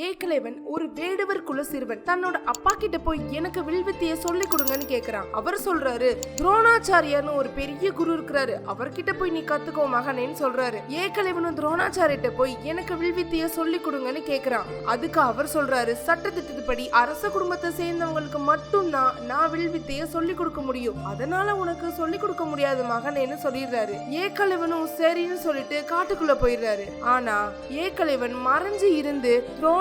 ஏகலைவன் ஒரு வேடுவர் குல சிறுவன் தன்னோட அப்பா கிட்ட போய் எனக்கு வில்வித்தைய சொல்லி கொடுங்கன்னு கேக்குறான். அவர் சொல்றாரு, துரோணாச்சாரியார்னு ஒரு பெரிய குரு இருக்கிறாரு, அவர்கிட்ட போய் நீ கத்துக்கோ மகனேன்னு சொல்றாரு. ஏகலைவனும் துரோணாச்சாரியிட்ட போய் எனக்கு வில்வித்தைய சொல்லி கொடுங்கன்னு கேக்குறான். அதுக்கு அவர் சொல்றாரு, சட்டத்திட்டப்படி அரச குடும்பத்தை சேர்ந்தவங்களுக்கு மட்டும்தான் நான் வில்வித்தைய சொல்லி கொடுக்க முடியும், அதனால உனக்கு சொல்லி கொடுக்க முடியாது மகனேன்னு சொல்லிடுறாரு. ஏகலைவனும் சரின்னு சொல்லிட்டு காட்டுக்குள்ள போயிடுறாரு. ஆனா ஏகலைவன் மறைஞ்சு இருந்து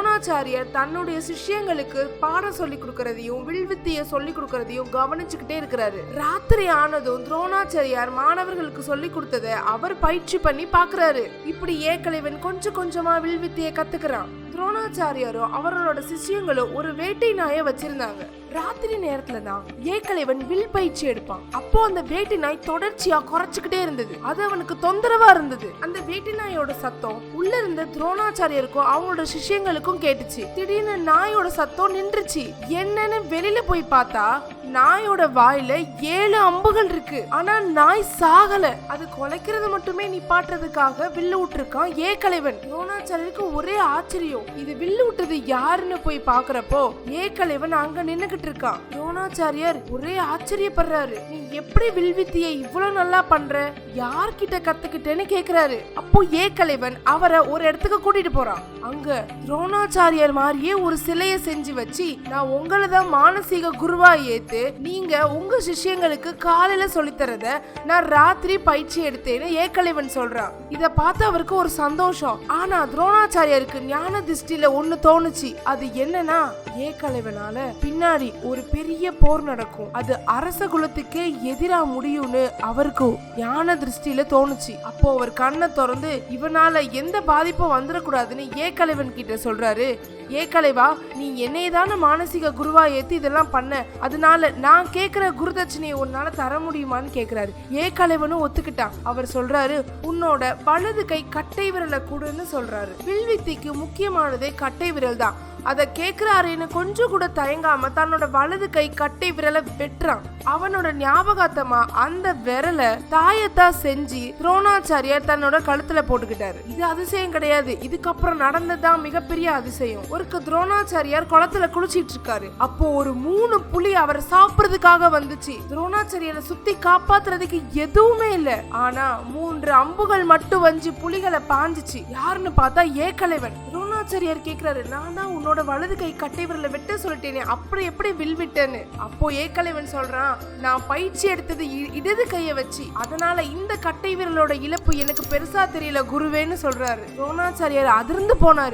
துரோணாச்சாரியார் தன்னுடைய சிஷ்யங்களுக்கு பாடம் சொல்லி கொடுக்கறதையும் வில்வித்தைய சொல்லி கொடுக்கறதையும் கவனிச்சுக்கிட்டே இருக்கிறாரு. ராத்திரி ஆனதும் துரோணாச்சாரியார் மாணவர்களுக்கு சொல்லி கொடுத்ததை அவர் பயிற்சி பண்ணி பாக்குறாரு. இப்படி ஏகலைவன் கொஞ்சம் கொஞ்சமா வில்வித்தைய கத்துக்கிறான். துரோணாச்சாரியாரும் அவரோட சிஷ்யங்களும் ஒரு வேட்டை நாயை வச்சிருந்தாங்க. ராத்திரி நேரத்துல தான் ஏகலைவன் வில் பயிற்சி எடுப்பான். அப்போ அந்த வேட்டை நாய் தொடர்ச்சியா குறைச்சுக்கிட்டே இருந்தது. அது அவனுக்கு தொந்தரவா இருந்தது. அந்த வேட்டை நாயோட சத்தம் உள்ள இருந்த துரோணாச்சாரியருக்கும் அவங்களோட சிஷ்யங்களுக்கும் கேட்டுச்சு. திடீர்னு நாயோட சத்தம் நின்றுச்சு. என்னன்னு வெளியில போய் பார்த்தா நாயோட வாயில 7 அம்புகள் இருக்கு. ஆனா நாய் சாகல. அது கொலைக்கிறது மட்டுமே நிப்பாட்டுறதுக்காக வில்லு விட்டுருக்கான் ஏகலைவன். துரோணாச்சாரியருக்கு ஒரே ஆச்சரியம். இது வில்லு விட்டது யாருன்னு போய் பாக்குறப்போ ஏகலைவன் அங்க நின்னுகிட்டு இருக்கான். துரோணாச்சாரியார் ஒரே ஆச்சரியப்படுறாரு. நீ எப்படி வில்வித்தைய இவ்வளவு நல்லா பண்ற, யார்கிட்ட கத்துக்கிட்டேன்னு கேக்குறாரு. அப்போ ஏகலைவன் அவரை ஒரு இடத்துக்கு கூட்டிட்டு போறான். அங்க துரோணாச்சாரியார் மாதிரியே ஒரு சிலைய செஞ்சு வச்சு, நான் உங்களதான் மானசீக குருவா ஏத்து நீங்க உங்க சிஷ்யங்களுக்கு காலையில சொல்லித்தரத நான் ராத்திரி பயிற்சி எடுத்தேன்னு ஏகலைவன் சொல்றான். இத பார்த்து அவருக்கு ஒரு சந்தோஷம். ஆனா துரோணாச்சாரியாருக்கு ஞான திருஷ்டில ஒண்ணு தோணுச்சு. அது என்னன்னா, ஏகலைவனால பின்னாடி ஒரு பெரிய போர் நடக்கும், அது அரச குலத்துக்கே எதிரா முடியும்னு அவருக்கு ஞான திருஷ்டில தோணுச்சு. அப்போ அவர் கண்ணை திறந்து இவனால எந்த பாதிப்பும் வந்துடக்கூடாதுன்னு ஏகலைவன் கிட்ட சொல்றாரு. ஏகலைவா, நீ என்னையதான மானசீக குருவா ஏத்து இதெல்லாம் பண்ண, அதனால நான் கேக்குற குருதட்சணையை உன்னால தர முடியுமான்னு கேக்குறாரு. ஏகலைவனும் ஒத்துக்கிட்டான். அவர் சொல்றாரு, உன்னோட வலது கை கட்டை விரலை கூடுன்னு சொல்றாரு. வில்வித்தைக்கு முக்கியமானதே கட்டை விரல் தான். அதை கேக்குறாருன்னு கொஞ்சம் கூட தயங்காம தன்னோட வலது கை கட்டை விரலை வெட்டுறான். அவனோட ஞாபகார்த்தமா அந்த விரலை தாயத்தா செஞ்சு துரோணாச்சாரியார் தன்னோட கழுத்துல போட்டுக்கிட்டாரு. இது அதிசயம் கிடையாது, இதுக்கப்புறம் நடந்ததுதான் மிகப்பெரிய அதிசயம். ஒரு துரோணாச்சாரியார் குளத்துல குளிச்சிட்டு இருக்காரு. அப்போ ஒரு 3 புலி அவரை சாப்பிடுறதுக்காக வந்துச்சு. துரோணாச்சாரியாரை சுத்தி காப்பாத்துறதுக்கு எதுவுமே இல்ல. ஆனா 3 அம்புகள் மட்டும் வந்து புலிகளை பாஞ்சிச்சு. யாருன்னு பார்த்தா ஏகலைவன். துரோணாச்சாரியார் கேக்குறாரு, நான் தான் உன்னோட வலது கை கட்டை விரல வெட்ட சொல்லிட்டேனே, அப்படி எப்படி வில் விட்டேன்னு. அப்போ ஏகலைவன் சொல்றான், நான் பயிற்சி எடுத்தது இடது கைய வச்சு, அதனால இந்த கட்டை விரலோட இழப்பு எனக்கு பெருசா தெரியல குருவேன்னு சொல்றாரு. துரோணாச்சாரியார் அதிர்ந்து போனாரு.